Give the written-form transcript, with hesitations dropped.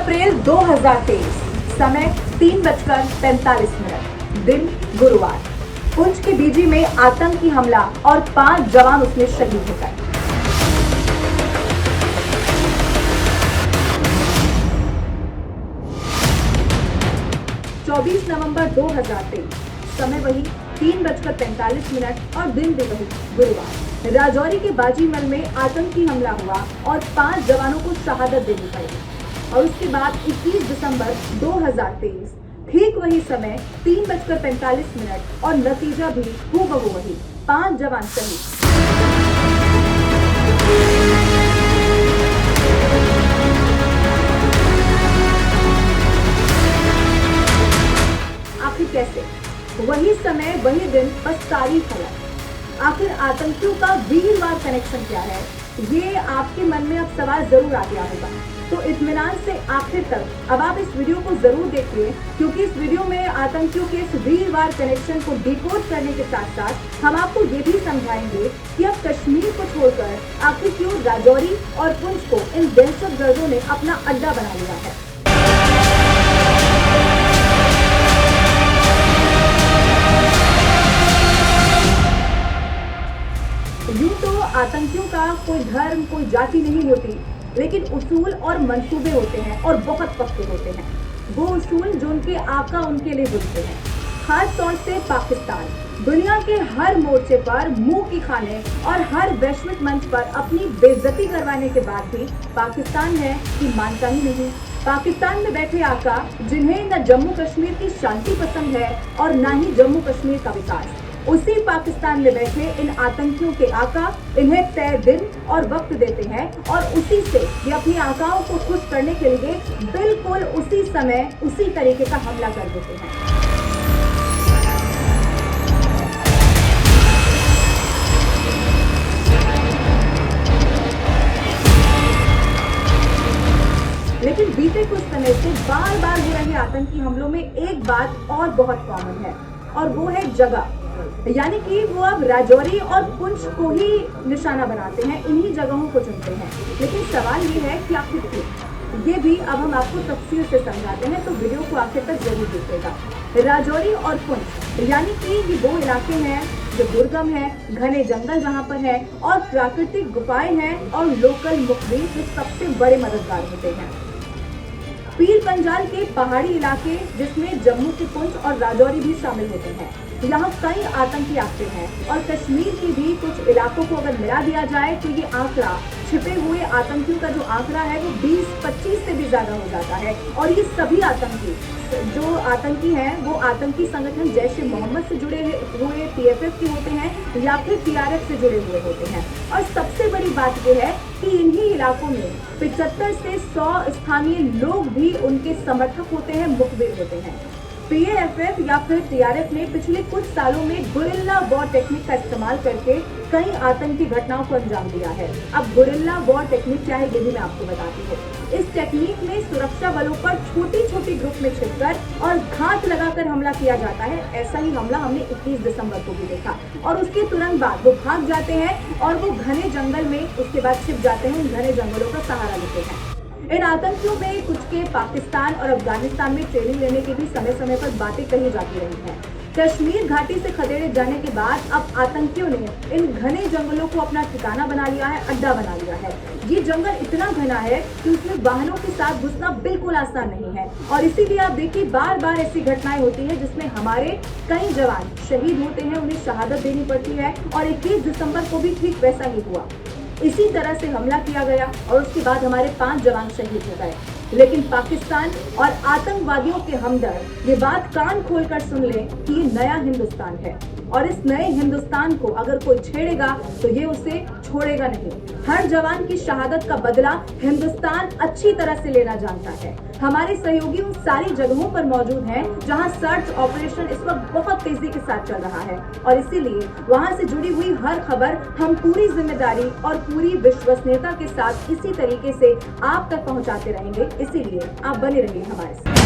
अप्रैल 2023, समय 3:45, दिन गुरुवार। पुंछ के बीजी में आतंकी हमला और 5 जवान उसमें शहीद हो गए। नवंबर 2023, समय वही 3:45 और दिन भी वही गुरुवार। राजौरी के बाजीमल में आतंकी हमला हुआ और 5 जवानों को शहादत देनी पड़ी। और उसके बाद 21 दिसंबर 2023, ठीक वही समय 3:45 और नतीजा भी हूबहू वही, 5 जवान शहीद। आखिर कैसे? वही समय वही दिन, बस तारीख अलग। आखिर आतंकियों का वीरवार कनेक्शन क्या है, ये आपके मन में अब सवाल जरूर आ गया होगा। तो इत्मीनान से आखिर तक अब आप इस वीडियो को जरूर देखिए, क्योंकि इस वीडियो में आतंकियों के इस वीरवार कनेक्शन को डिकोड करने के साथ साथ हम आपको ये भी समझाएंगे कि अब कश्मीर को छोड़कर आखिर क्यों राजौरी और पुंछ को इन दहशतगर्दों ने अपना अड्डा बना लिया है। यूं तो आतंकियों का कोई धर्म, कोई जाति नहीं होती, लेकिन उसूल और मंसूबे होते हैं और बहुत पक्के होते हैं। वो उसूल जो उनके आका उनके लिए बुनते हैं। खास तौर से पाकिस्तान दुनिया के हर मोर्चे पर मुंह की खाने और हर वैश्विक मंच पर अपनी बेइज्जती करवाने के बाद भी पाकिस्तान है कि मानता ही नहीं। पाकिस्तान में बैठे आका, जिन्हें न जम्मू कश्मीर की शांति पसंद है और न ही जम्मू कश्मीर का विकास, उसी पाकिस्तान में बैठे इन आतंकियों के आका इन्हें तय दिन और वक्त देते हैं और उसी से ये अपनी आकाओं को खुश करने के लिए बिल्कुल उसी समय उसी तरीके का हमला कर देते हैं। लेकिन बीते कुछ समय से बार बार हो रहे आतंकी हमलों में एक बात और बहुत कॉमन है, और वो है जगह। यानी कि वो अब राजौरी और पुंछ को ही निशाना बनाते हैं, इन्हीं जगहों को चुनते हैं। लेकिन सवाल ये है कि आखिर क्यों? ये भी अब हम आपको तफसील से समझाते हैं, तो वीडियो को आखिर तक जरूर देखिएगा। राजौरी और पुंछ यानी कि ये वो इलाके हैं जो दुर्गम है, घने जंगल जहाँ पर है और प्राकृतिक गुफाएं हैं और लोकल मुखबिर जो सबसे बड़े मददगार होते हैं। पीर पंजाल के पहाड़ी इलाके, जिसमें जम्मू के पुंछ और राजौरी भी शामिल होते हैं, यहाँ कई आतंकी एक्टिव हैं और कश्मीर के भी कुछ इलाकों को अगर मिला दिया जाए तो ये आंकड़ा, छिपे हुए आतंकियों का जो आंकड़ा है वो 20-25 से भी ज्यादा हो जाता है। और ये सभी आतंकी जो आतंकी हैं वो आतंकी संगठन जैश ए मोहम्मद से जुड़े हुए PFF के होते हैं या फिर TRF से जुड़े हुए होते हैं। और सबसे बड़ी बात यह है कि इन्हीं इलाकों में 75 से 100 स्थानीय लोग भी उनके समर्थक होते हैं, मुखबिर होते हैं। PFF या फिर TRF ने पिछले कुछ सालों में गुरिल्ला वॉर टेक्निक का इस्तेमाल करके कई आतंकी घटनाओं को अंजाम दिया है। अब गुरिल्ला वॉर टेक्निक क्या है ये भी मैं आपको बताती हूँ। इस टेक्निक में सुरक्षा बलों पर छोटी छोटी ग्रुप में छिपकर और घात लगाकर हमला किया जाता है। ऐसा ही हमला हमने 21 दिसंबर को भी देखा और उसके तुरंत बाद वो भाग जाते हैं और वो घने जंगल में उसके बाद छिप जाते हैं, घने जंगलों का सहारा लेते हैं। इन आतंकियों में कुछ के पाकिस्तान और अफगानिस्तान में ट्रेनिंग लेने की भी समय समय पर बातें कही जाती रही हैं। कश्मीर घाटी से खदेड़े जाने के बाद अब आतंकियों ने इन घने जंगलों को अपना ठिकाना बना लिया है, अड्डा बना लिया है। ये जंगल इतना घना है कि उसमें वाहनों के साथ घुसना बिल्कुल आसान नहीं है और इसीलिए आप देखिए बार बार ऐसी घटनाएं होती हैं जिसमें हमारे कई जवान शहीद होते हैं, उन्हें शहादत देनी पड़ती है। और 21 दिसंबर को भी ठीक वैसा ही हुआ। इसी तरह से हमला किया गया और उसके बाद हमारे 5 जवान शहीद हो गए। लेकिन पाकिस्तान और आतंकवादियों के हमदर्द ये बात कान खोलकर सुन लें कि ये नया हिंदुस्तान है और इस नए हिंदुस्तान को अगर कोई छेड़ेगा तो ये उसे छोड़ेगा नहीं। हर जवान की शहादत का बदला हिंदुस्तान अच्छी तरह से लेना जानता है। हमारे सहयोगी उन सारी जगहों पर मौजूद हैं जहां सर्च ऑपरेशन इस वक्त बहुत तेजी के साथ चल रहा है और इसीलिए वहां से जुड़ी हुई हर खबर हम पूरी जिम्मेदारी और पूरी विश्वसनीयता के साथ इसी तरीके से आप तक पहुंचाते रहेंगे। इसीलिए आप बने रहिए हमारे साथ।